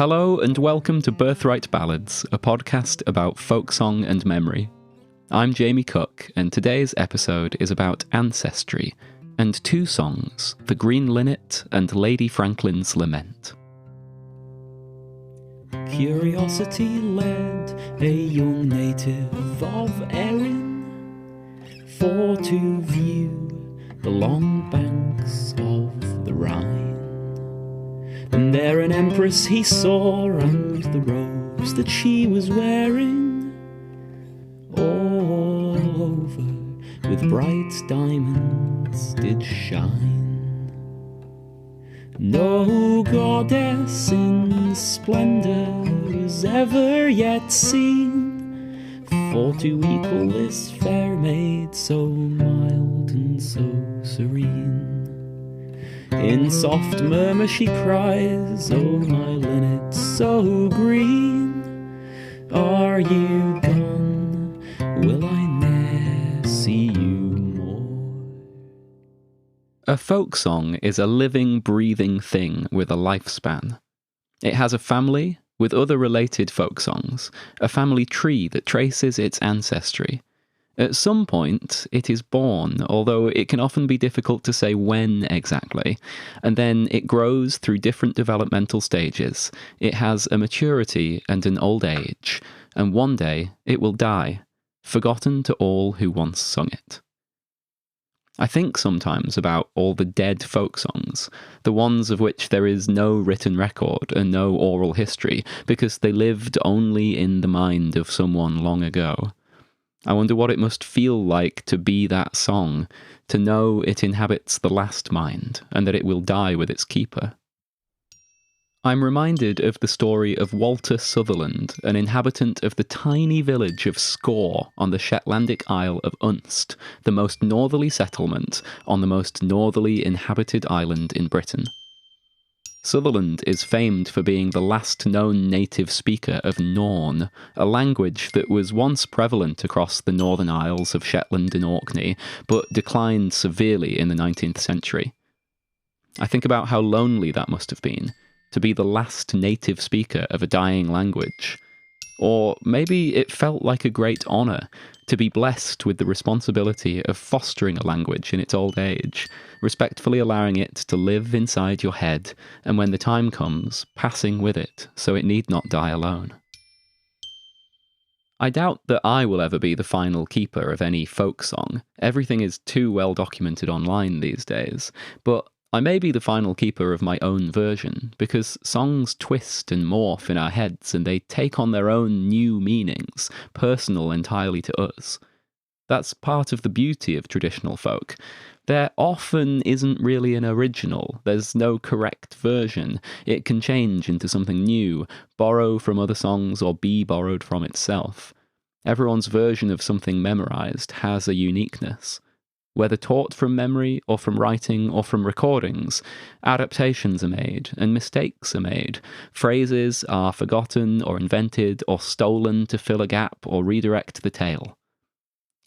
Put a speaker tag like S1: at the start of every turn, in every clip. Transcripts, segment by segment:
S1: Hello and welcome to Birthright Ballads, a podcast about folk song and memory. I'm Jamie Cook, and today's episode is about ancestry and two songs, The Green Linnet and Lady Franklin's Lament.
S2: Curiosity led a young native of Erin for to view the long banks of the Rhine. And there an empress he saw, and the robes that she was wearing all over with bright diamonds did shine. No goddess in splendour was ever yet seen, for to equal this fair maid so mild and so serene. In soft murmur she cries, "Oh my linnet so green, are you gone? Will I ne'er see you more?"
S1: A folk song is a living, breathing thing with a lifespan. It has a family with other related folk songs, a family tree that traces its ancestry. At some point, it is born, although it can often be difficult to say when exactly, and then it grows through different developmental stages. It has a maturity and an old age, and one day it will die, forgotten to all who once sung it. I think sometimes about all the dead folk songs, the ones of which there is no written record and no oral history, because they lived only in the mind of someone long ago. I wonder what it must feel like to be that song, to know it inhabits the last mind, and that it will die with its keeper. I'm reminded of the story of Walter Sutherland, an inhabitant of the tiny village of Score on the Shetlandic Isle of Unst, the most northerly settlement on the most northerly inhabited island in Britain. Sutherland is famed for being the last known native speaker of Norn, a language that was once prevalent across the Northern Isles of Shetland and Orkney, but declined severely in the 19th century. I think about how lonely that must have been, to be the last native speaker of a dying language. Or maybe it felt like a great honour to be blessed with the responsibility of fostering a language in its old age, respectfully allowing it to live inside your head, and when the time comes, passing with it so it need not die alone. I doubt that I will ever be the final keeper of any folk song. Everything is too well documented online these days, but I may be the final keeper of my own version, because songs twist and morph in our heads and they take on their own new meanings, personal entirely to us. That's part of the beauty of traditional folk. There often isn't really an original, there's no correct version. It can change into something new, borrow from other songs or be borrowed from itself. Everyone's version of something memorized has a uniqueness. Whether taught from memory, or from writing, or from recordings, adaptations are made, and mistakes are made. Phrases are forgotten, or invented, or stolen to fill a gap, or redirect the tale.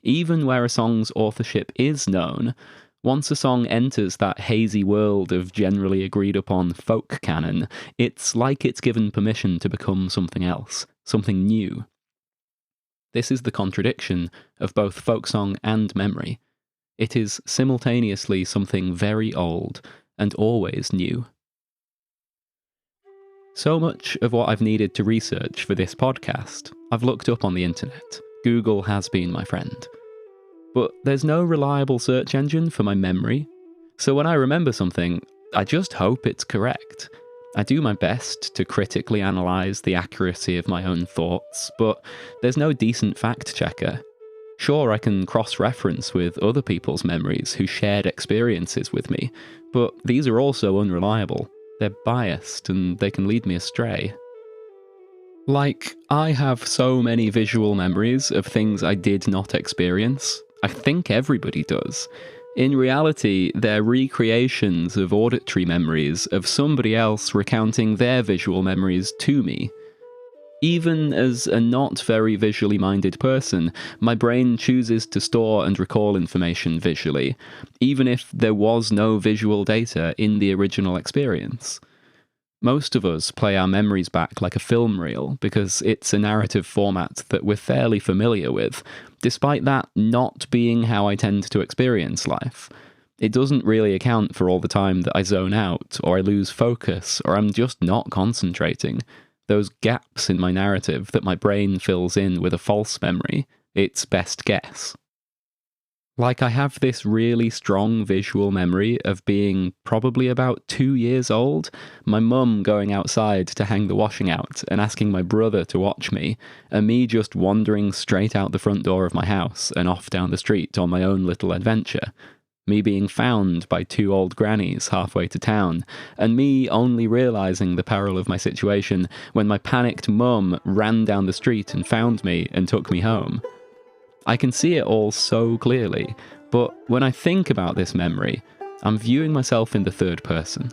S1: Even where a song's authorship is known, once a song enters that hazy world of generally agreed upon folk canon, it's like it's given permission to become something else, something new. This is the contradiction of both folk song and memory. It is simultaneously something very old and always new. So much of what I've needed to research for this podcast, I've looked up on the internet. Google has been my friend. But there's no reliable search engine for my memory, so when I remember something, I just hope it's correct. I do my best to critically analyse the accuracy of my own thoughts, but there's no decent fact checker. Sure, I can cross-reference with other people's memories who shared experiences with me, but these are also unreliable. They're biased, and they can lead me astray. Like, I have so many visual memories of things I did not experience. I think everybody does. In reality, they're recreations of auditory memories of somebody else recounting their visual memories to me. Even as a not very visually minded person, my brain chooses to store and recall information visually, even if there was no visual data in the original experience. Most of us play our memories back like a film reel because it's a narrative format that we're fairly familiar with, despite that not being how I tend to experience life. It doesn't really account for all the time that I zone out, or I lose focus, or I'm just not concentrating. Those gaps in my narrative that my brain fills in with a false memory, its best guess. Like, I have this really strong visual memory of being probably about 2 years old, my mum going outside to hang the washing out and asking my brother to watch me, and me just wandering straight out the front door of my house and off down the street on my own little adventure. Me being found by 2 old grannies halfway to town, and me only realising the peril of my situation when my panicked mum ran down the street and found me and took me home. I can see it all so clearly, but when I think about this memory, I'm viewing myself in the third person.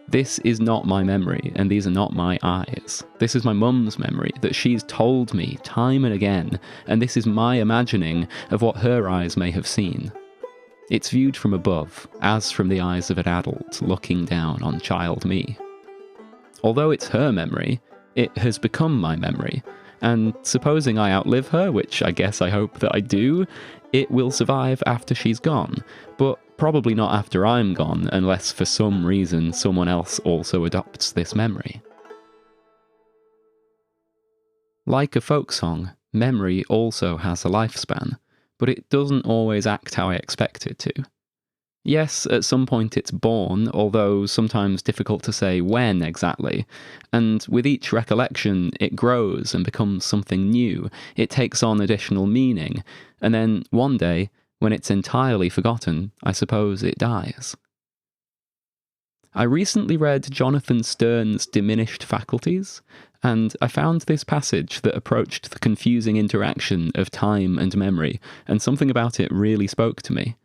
S1: This is not my memory, and these are not my eyes. This is my mum's memory that she's told me time and again, and this is my imagining of what her eyes may have seen. It's viewed from above, as from the eyes of an adult looking down on child me. Although it's her memory, it has become my memory, and supposing I outlive her, which I guess I hope that I do, it will survive after she's gone, but probably not after I'm gone, unless for some reason someone else also adopts this memory. Like a folk song, memory also has a lifespan, but it doesn't always act how I expect it to. Yes, at some point it's born, although sometimes difficult to say when exactly, and with each recollection it grows and becomes something new, it takes on additional meaning, and then one day, when it's entirely forgotten, I suppose it dies. I recently read Jonathan Stern's Diminished Faculties, and I found this passage that approached the confusing interaction of time and memory, and something about it really spoke to me.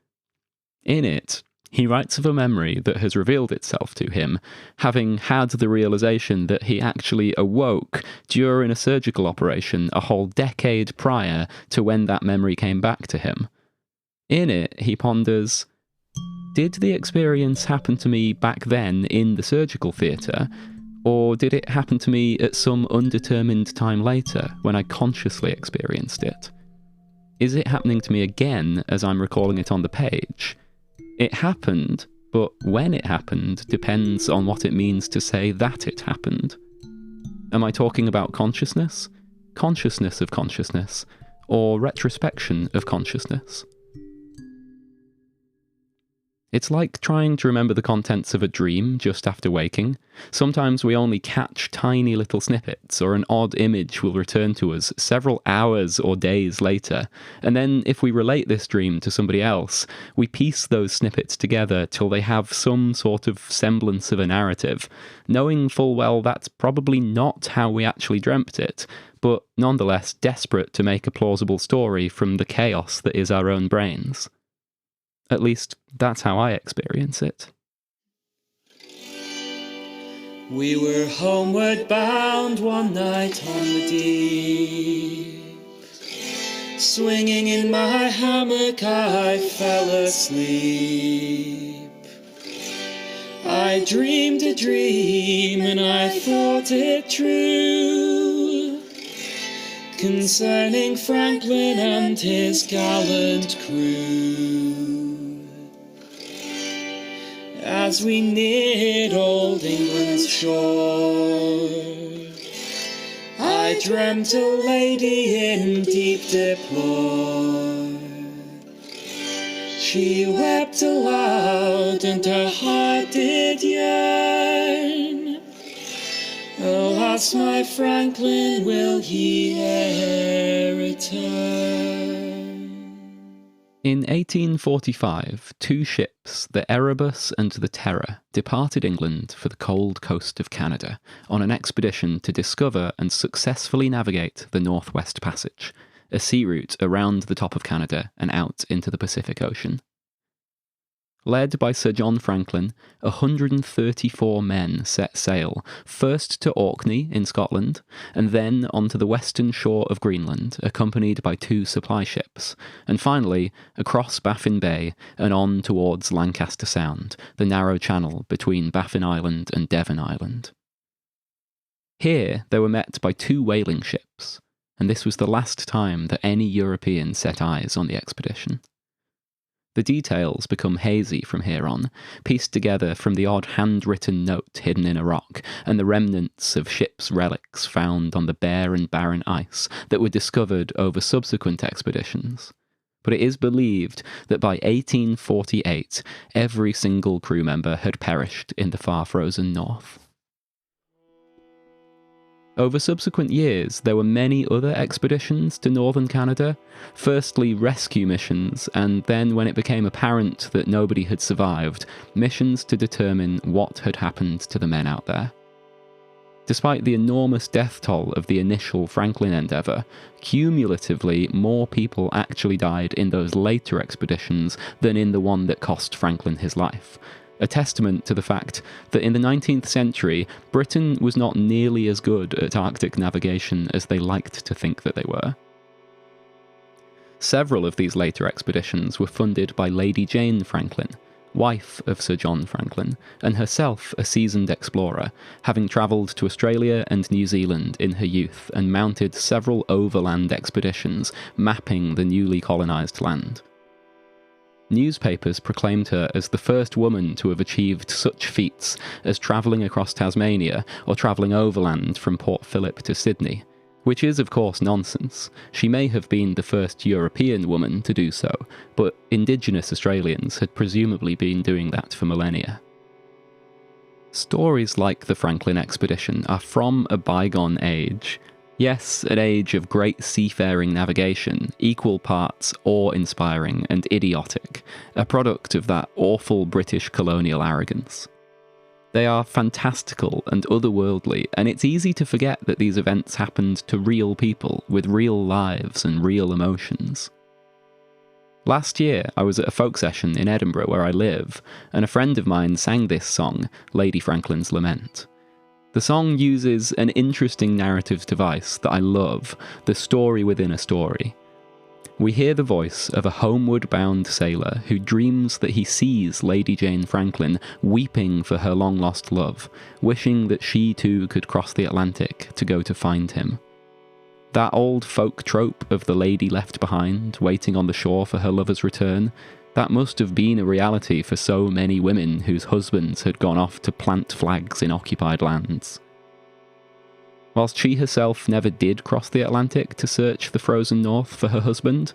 S1: In it, he writes of a memory that has revealed itself to him, having had the realization that he actually awoke during a surgical operation a whole decade prior to when that memory came back to him. In it, he ponders, did the experience happen to me back then in the surgical theatre, or did it happen to me at some undetermined time later when I consciously experienced it? Is it happening to me again as I'm recalling it on the page? It happened, but when it happened depends on what it means to say that it happened. Am I talking about consciousness? Consciousness of consciousness? Or retrospection of consciousness? It's like trying to remember the contents of a dream just after waking. Sometimes we only catch tiny little snippets, or an odd image will return to us several hours or days later, and then if we relate this dream to somebody else, we piece those snippets together till they have some sort of semblance of a narrative, knowing full well that's probably not how we actually dreamt it, but nonetheless desperate to make a plausible story from the chaos that is our own brains. At least, that's how I experience it.
S2: We were homeward bound one night on the deep. Swinging in my hammock I fell asleep. I dreamed a dream and I thought it true, concerning Franklin and his gallant crew. As we neared old England's shore, I dreamt a lady in deep deplore. She wept aloud and her heart did yearn. Alas, my Franklin, will he e'er return?
S1: In 1845, 2 ships, the Erebus and the Terror, departed England for the cold coast of Canada on an expedition to discover and successfully navigate the Northwest Passage, a sea route around the top of Canada and out into the Pacific Ocean. Led by Sir John Franklin, 134 men set sail, first to Orkney in Scotland, and then onto the western shore of Greenland, accompanied by 2 supply ships, and finally across Baffin Bay and on towards Lancaster Sound, the narrow channel between Baffin Island and Devon Island. Here they were met by 2 whaling ships, and this was the last time that any European set eyes on the expedition. The details become hazy from here on, pieced together from the odd handwritten note hidden in a rock and the remnants of ship's relics found on the bare and barren ice that were discovered over subsequent expeditions. But it is believed that by 1848, every single crew member had perished in the far frozen north. Over subsequent years, there were many other expeditions to northern Canada, firstly rescue missions, and then when it became apparent that nobody had survived, missions to determine what had happened to the men out there. Despite the enormous death toll of the initial Franklin endeavour, cumulatively more people actually died in those later expeditions than in the one that cost Franklin his life. A testament to the fact that in the 19th century, Britain was not nearly as good at Arctic navigation as they liked to think that they were. Several of these later expeditions were funded by Lady Jane Franklin, wife of Sir John Franklin, and herself a seasoned explorer, having travelled to Australia and New Zealand in her youth and mounted several overland expeditions mapping the newly colonised land. Newspapers proclaimed her as the first woman to have achieved such feats as travelling across Tasmania or travelling overland from Port Phillip to Sydney, which is of course nonsense. She may have been the first European woman to do so, but Indigenous Australians had presumably been doing that for millennia. Stories like the Franklin expedition are from a bygone age. Yes, an age of great seafaring navigation, equal parts awe-inspiring and idiotic, a product of that awful British colonial arrogance. They are fantastical and otherworldly, and it's easy to forget that these events happened to real people with real lives and real emotions. Last year, I was at a folk session in Edinburgh where I live, and a friend of mine sang this song, Lady Franklin's Lament. The song uses an interesting narrative device that I love, the story within a story. We hear the voice of a homeward-bound sailor who dreams that he sees Lady Jane Franklin weeping for her long-lost love, wishing that she too could cross the Atlantic to go to find him. That old folk trope of the lady left behind, waiting on the shore for her lover's return, that must have been a reality for so many women whose husbands had gone off to plant flags in occupied lands. Whilst she herself never did cross the Atlantic to search the frozen north for her husband,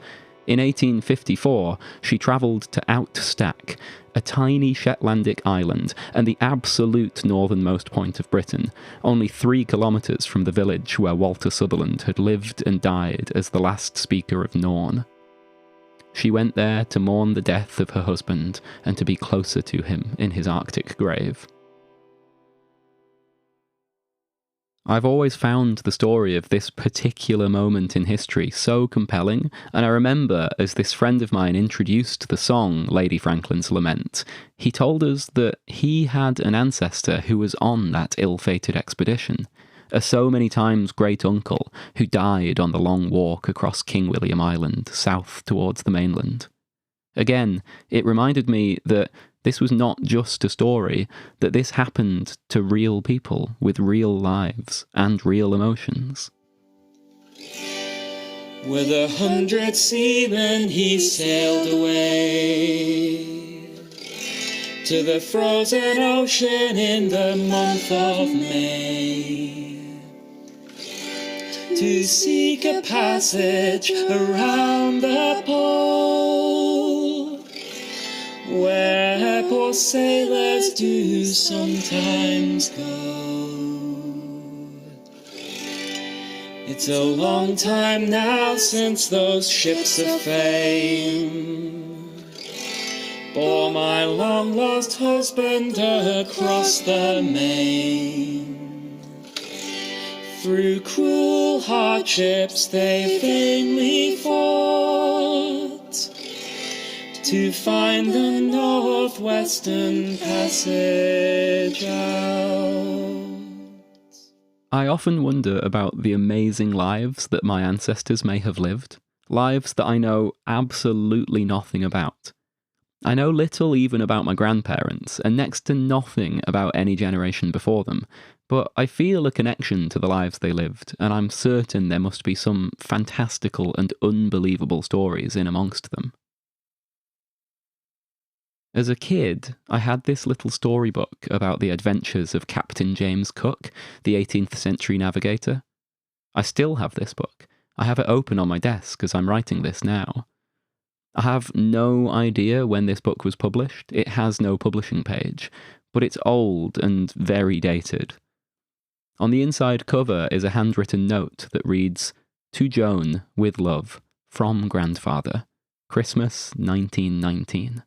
S1: in 1854 she travelled to Outstack, a tiny Shetlandic island and the absolute northernmost point of Britain, only 3 kilometres from the village where Walter Sutherland had lived and died as the last speaker of Norn. She went there to mourn the death of her husband and to be closer to him in his Arctic grave. I've always found the story of this particular moment in history so compelling, and I remember as this friend of mine introduced the song Lady Franklin's Lament, he told us that he had an ancestor who was on that ill-fated expedition, a so many times great uncle who died on the long walk across King William Island, south towards the mainland. Again, it reminded me that this was not just a story, that this happened to real people with real lives and real emotions.
S2: With 100 seamen he sailed away to the frozen ocean in the month of May, to seek a passage around the pole, where poor sailors do sometimes go. It's a long time now since those ships of fame bore my long-lost husband across the main. Through cruel hardships they vainly fought to find the northwestern passage out.
S1: I often wonder about the amazing lives that my ancestors may have lived, lives that I know absolutely nothing about. I know little even about my grandparents, and next to nothing about any generation before them, but I feel a connection to the lives they lived, and I'm certain there must be some fantastical and unbelievable stories in amongst them. As a kid, I had this little storybook about the adventures of Captain James Cook, the 18th century navigator. I still have this book. I have it open on my desk as I'm writing this now. I have no idea when this book was published. It has no publishing page, but it's old and very dated. On the inside cover is a handwritten note that reads, "To Joan, with love, from grandfather, Christmas 1919.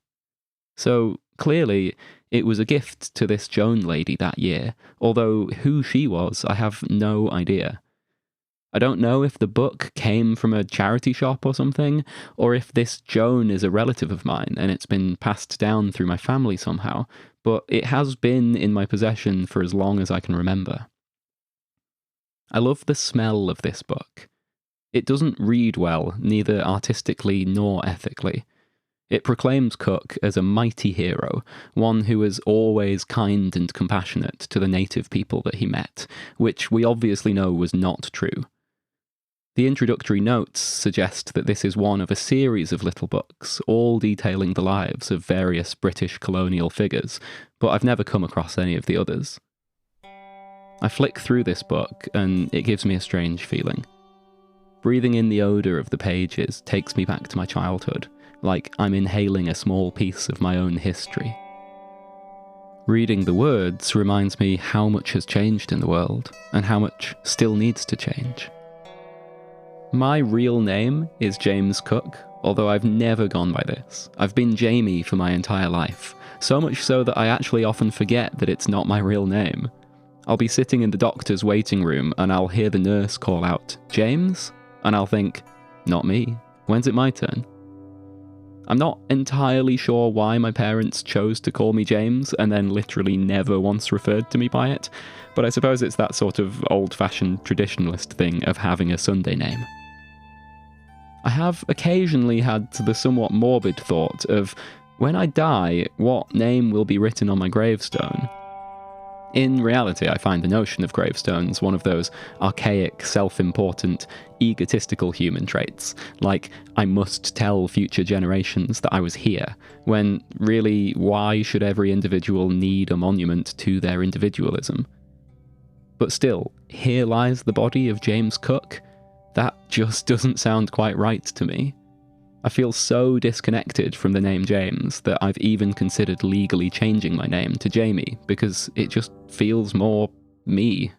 S1: So, clearly, it was a gift to this Joan lady that year, although who she was, I have no idea. I don't know if the book came from a charity shop or something, or if this Joan is a relative of mine and it's been passed down through my family somehow, but it has been in my possession for as long as I can remember. I love the smell of this book. It doesn't read well, neither artistically nor ethically. It proclaims Cook as a mighty hero, one who was always kind and compassionate to the native people that he met, which we obviously know was not true. The introductory notes suggest that this is one of a series of little books, all detailing the lives of various British colonial figures, but I've never come across any of the others. I flick through this book, and it gives me a strange feeling. Breathing in the odour of the pages takes me back to my childhood, like I'm inhaling a small piece of my own history. Reading the words reminds me how much has changed in the world, and how much still needs to change. My real name is James Cook, although I've never gone by this. I've been Jamie for my entire life, so much so that I actually often forget that it's not my real name. I'll be sitting in the doctor's waiting room and I'll hear the nurse call out, "James?" And I'll think, not me. When's it my turn? I'm not entirely sure why my parents chose to call me James and then literally never once referred to me by it, but I suppose it's that sort of old-fashioned traditionalist thing of having a Sunday name. I have occasionally had the somewhat morbid thought of, when I die, what name will be written on my gravestone? In reality, I find the notion of gravestones one of those archaic, self-important, egotistical human traits, like I must tell future generations that I was here, when really, why should every individual need a monument to their individualism? But still, here lies the body of James Cook. That just doesn't sound quite right to me. I feel so disconnected from the name James that I've even considered legally changing my name to Jamie because it just feels more me.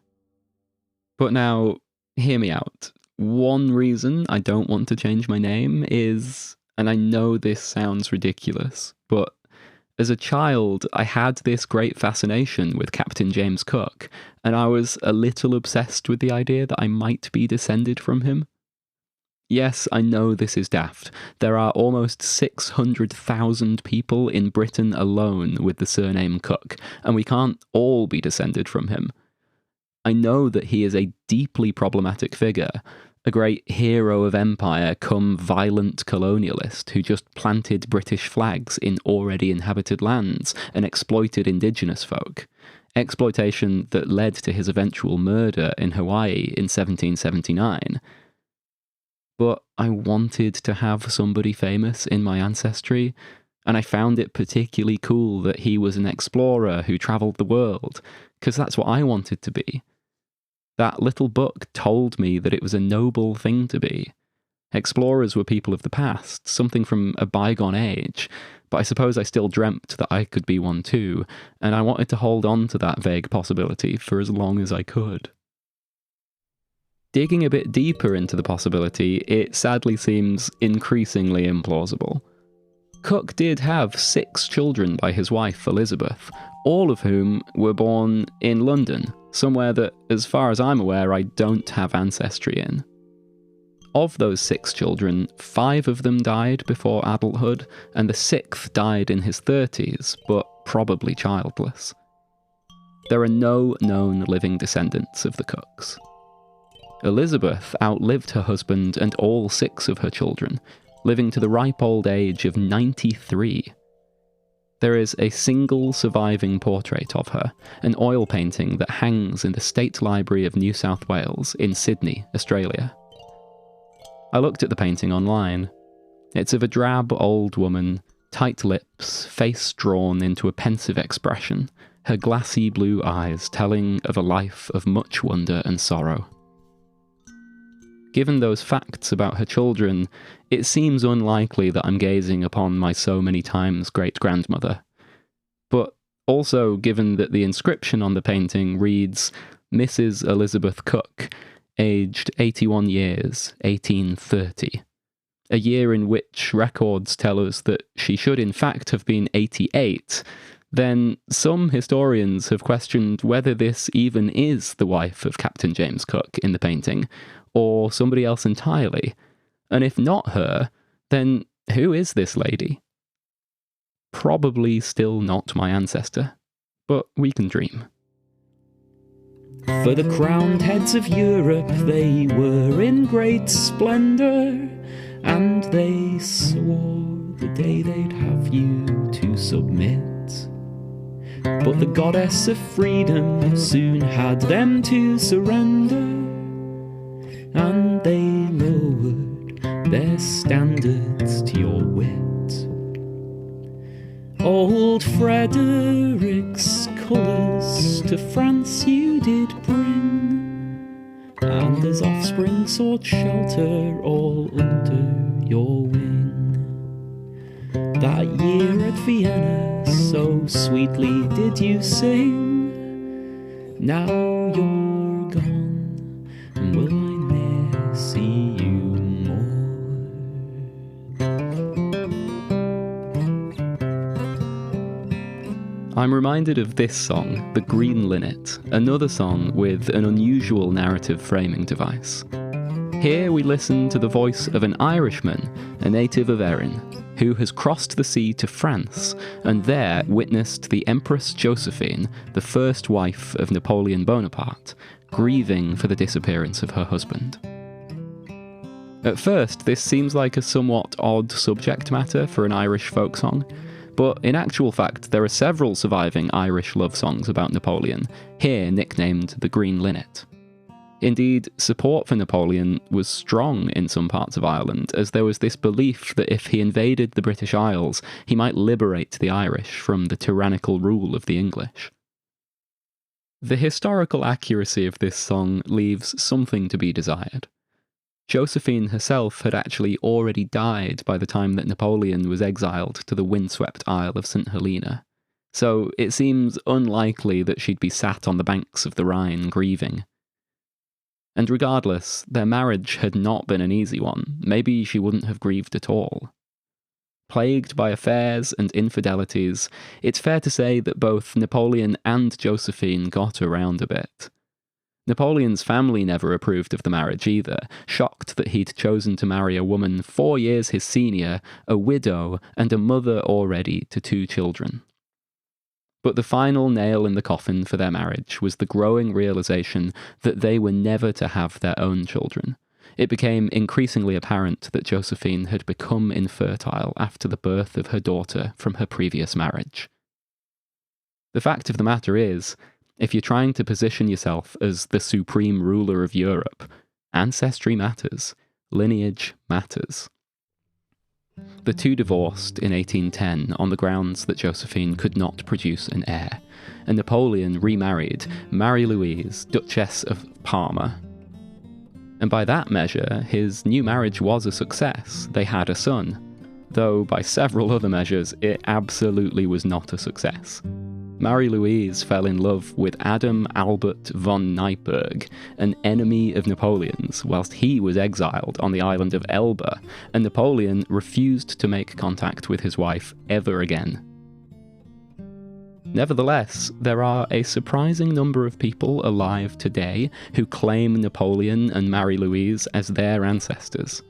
S1: But now, hear me out. One reason I don't want to change my name is, and I know this sounds ridiculous, but as a child, I had this great fascination with Captain James Cook, and I was a little obsessed with the idea that I might be descended from him. Yes, I know this is daft. There are almost 600,000 people in Britain alone with the surname Cook, and we can't all be descended from him. I know that he is a deeply problematic figure, a great hero of empire come violent colonialist who just planted British flags in already inhabited lands and exploited indigenous folk. Exploitation that led to his eventual murder in Hawaii in 1779. But I wanted to have somebody famous in my ancestry, and I found it particularly cool that he was an explorer who travelled the world, because that's what I wanted to be. That little book told me that it was a noble thing to be. Explorers were people of the past, something from a bygone age, but I suppose I still dreamt that I could be one too, and I wanted to hold on to that vague possibility for as long as I could. Digging a bit deeper into the possibility, it sadly seems increasingly implausible. Cook did have 6 children by his wife Elizabeth, all of whom were born in London, somewhere that, as far as I'm aware, I don't have ancestry in. Of those 6 children, 5 of them died before adulthood, and the 6th died in his 30s, but probably childless. There are no known living descendants of the Cooks. Elizabeth outlived her husband and all 6 of her children, living to the ripe old age of 93. There is a single surviving portrait of her, an oil painting that hangs in the State Library of New South Wales in Sydney, Australia. I looked at the painting online. It's of a drab old woman, tight lips, face drawn into a pensive expression, her glassy blue eyes telling of a life of much wonder and sorrow. Given those facts about her children, it seems unlikely that I'm gazing upon my so many times great-grandmother. But also given that the inscription on the painting reads, Mrs. Elizabeth Cook, aged 81 years, 1830. A year in which records tell us that she should in fact have been 88, then some historians have questioned whether this even is the wife of Captain James Cook in the painting, or somebody else entirely. And if not her, then who is this lady? Probably still not my ancestor, but we can dream.
S2: For the crowned heads of Europe they were in great splendour, and they swore the day they'd have you to submit. But the goddess of freedom soon had them to surrender, and they lowered their standards to your wit. Old Frederick's colours to France you did bring, and his offspring sought shelter all under your wing. That year at Vienna so sweetly did you sing, now you're gone, and will I ne'er see you more.
S1: I'm reminded of this song, The Green Linnet, another song with an unusual narrative framing device. Here we listen to the voice of an Irishman, a native of Erin, who has crossed the sea to France and there witnessed the Empress Josephine, the first wife of Napoleon Bonaparte, grieving for the disappearance of her husband. At first, this seems like a somewhat odd subject matter for an Irish folk song, but in actual fact there are several surviving Irish love songs about Napoleon, here nicknamed The Green Linnet. Indeed, support for Napoleon was strong in some parts of Ireland, as there was this belief that if he invaded the British Isles, he might liberate the Irish from the tyrannical rule of the English. The historical accuracy of this song leaves something to be desired. Josephine herself had actually already died by the time that Napoleon was exiled to the windswept Isle of St. Helena, so it seems unlikely that she'd be sat on the banks of the Rhine grieving. And regardless, their marriage had not been an easy one. Maybe she wouldn't have grieved at all. Plagued by affairs and infidelities, it's fair to say that both Napoleon and Josephine got around a bit. Napoleon's family never approved of the marriage either, shocked that he'd chosen to marry a woman 4 years his senior, a widow, and a mother already to 2 children. But the final nail in the coffin for their marriage was the growing realization that they were never to have their own children. It became increasingly apparent that Josephine had become infertile after the birth of her daughter from her previous marriage. The fact of the matter is, if you're trying to position yourself as the supreme ruler of Europe, ancestry matters, lineage matters. The two divorced in 1810 on the grounds that Josephine could not produce an heir, and Napoleon remarried Marie-Louise, Duchess of Parma. And by that measure, his new marriage was a success. They had a son, though by several other measures, it absolutely was not a success. Marie-Louise fell in love with Adam Albert von Neipperg, an enemy of Napoleon's, whilst he was exiled on the island of Elba, and Napoleon refused to make contact with his wife ever again. Nevertheless, there are a surprising number of people alive today who claim Napoleon and Marie-Louise as their ancestors.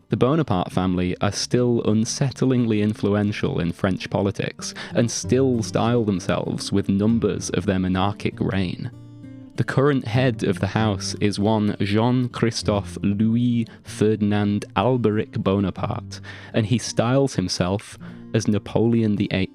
S1: The Bonaparte family are still unsettlingly influential in French politics and still style themselves with numbers of their monarchic reign. The current head of the house is one Jean-Christophe Louis Ferdinand Alberic Bonaparte, and he styles himself as Napoleon VIII.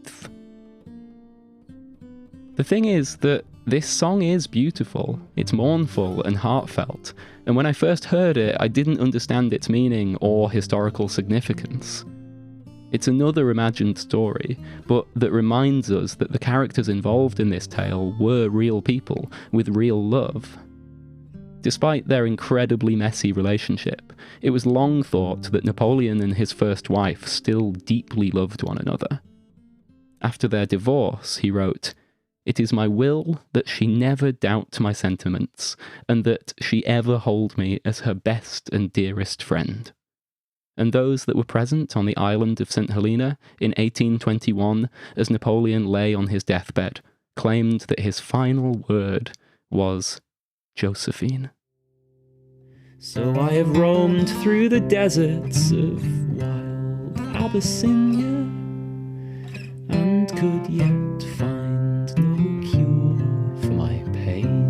S1: The thing is that this song is beautiful, it's mournful and heartfelt, and when I first heard it, I didn't understand its meaning or historical significance. It's another imagined story, but that reminds us that the characters involved in this tale were real people with real love. Despite their incredibly messy relationship, it was long thought that Napoleon and his first wife still deeply loved one another. After their divorce, he wrote, "It is my will that she never doubt my sentiments, and that she ever hold me as her best and dearest friend." And those that were present on the island of St. Helena in 1821, as Napoleon lay on his deathbed, claimed that his final word was Josephine.
S2: So I have roamed through the deserts of wild Abyssinia, and could yet find no cure for my pain.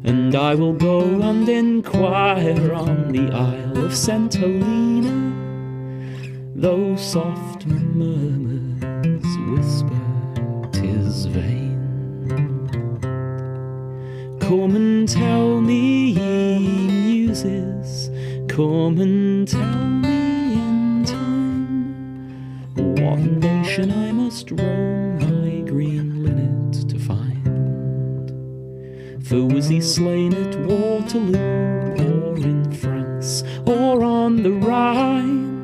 S2: And I will go and inquire on the Isle of St. Helena, though soft murmurs whisper 'tis vain. Come and tell me, ye muses, come and tell me in time, what nation I must roam my green linnet to find. For was he slain at Waterloo, or in France, or on the Rhine?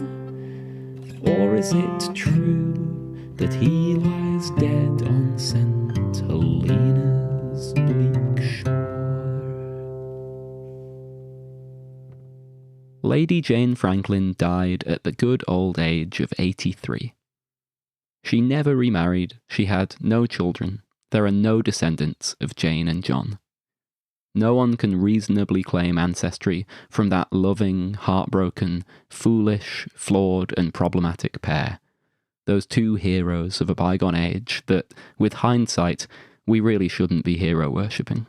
S2: Or is it true that he lies dead on St. Helena's bleak shore?
S1: Lady Jane Franklin died at the good old age of 83. She never remarried, she had no children, there are no descendants of Jane and John. No one can reasonably claim ancestry from that loving, heartbroken, foolish, flawed and problematic pair. Those two heroes of a bygone age that, with hindsight, we really shouldn't be hero worshipping.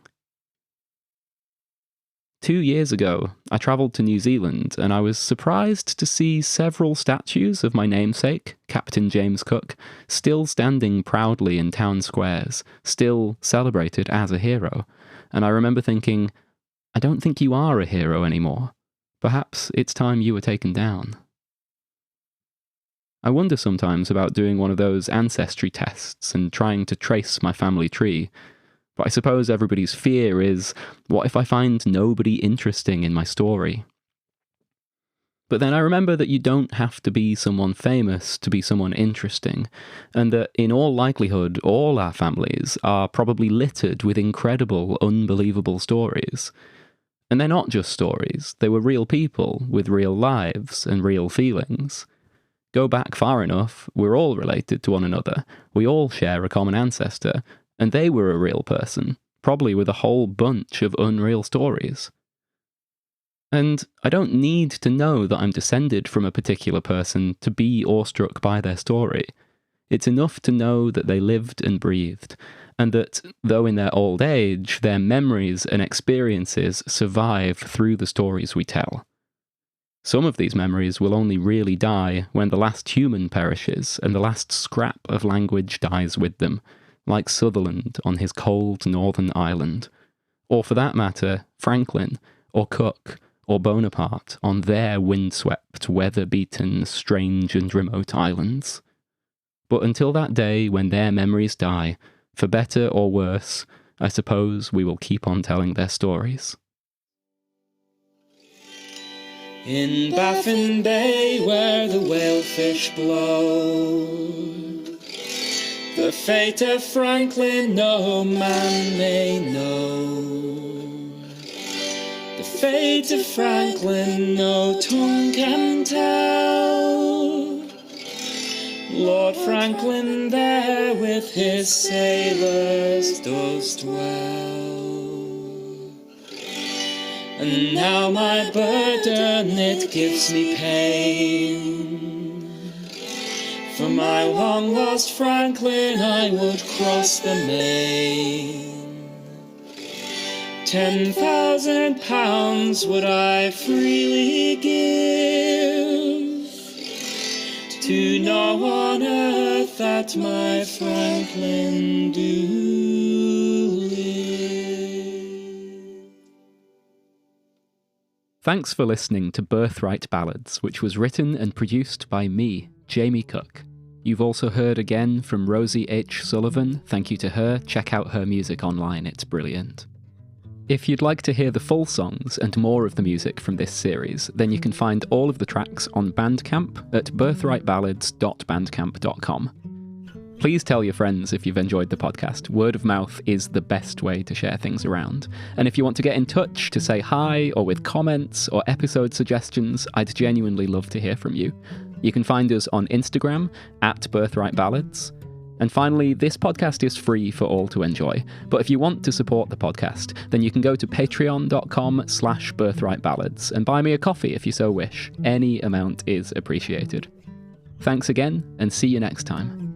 S1: 2 years ago, I travelled to New Zealand and I was surprised to see several statues of my namesake, Captain James Cook, still standing proudly in town squares, still celebrated as a hero. And I remember thinking, I don't think you are a hero anymore. Perhaps it's time you were taken down. I wonder sometimes about doing one of those ancestry tests and trying to trace my family tree. But I suppose everybody's fear is, what if I find nobody interesting in my story? But then I remember that you don't have to be someone famous to be someone interesting, and that in all likelihood, all our families are probably littered with incredible, unbelievable stories. And they're not just stories, they were real people with real lives and real feelings. Go back far enough, we're all related to one another, we all share a common ancestor, and they were a real person, probably with a whole bunch of unreal stories. And I don't need to know that I'm descended from a particular person to be awestruck by their story. It's enough to know that they lived and breathed, and that, though in their old age, their memories and experiences survive through the stories we tell. Some of these memories will only really die when the last human perishes and the last scrap of language dies with them, like Sutherland on his cold northern island, or for that matter, Franklin, or Cook, or Bonaparte on their windswept, weather-beaten, strange and remote islands. But until that day when their memories die, for better or worse, I suppose we will keep on telling their stories.
S2: In Baffin Bay where the whalefish blow, the fate of Franklin no man may know. The fate of Franklin no tongue can tell. Lord Franklin there with his sailors does dwell. And now my burden it gives me pain. For my long lost Franklin I would cross the main. £10,000 would I freely give to no one on earth that my Franklin do live.
S1: Thanks for listening to Birthright Ballads, which was written and produced by me, Jamie Cook. You've also heard again from Rosie H. Sullivan. Thank you to her. Check out her music online, it's brilliant. If you'd like to hear the full songs and more of the music from this series, then you can find all of the tracks on Bandcamp at birthrightballads.bandcamp.com. Please tell your friends if you've enjoyed the podcast. Word of mouth is the best way to share things around. And if you want to get in touch to say hi or with comments or episode suggestions, I'd genuinely love to hear from you. You can find us on Instagram at Birthright Ballads. And finally, this podcast is free for all to enjoy. But if you want to support the podcast, then you can go to patreon.com/birthrightballads and buy me a coffee if you so wish. Any amount is appreciated. Thanks again, and see you next time.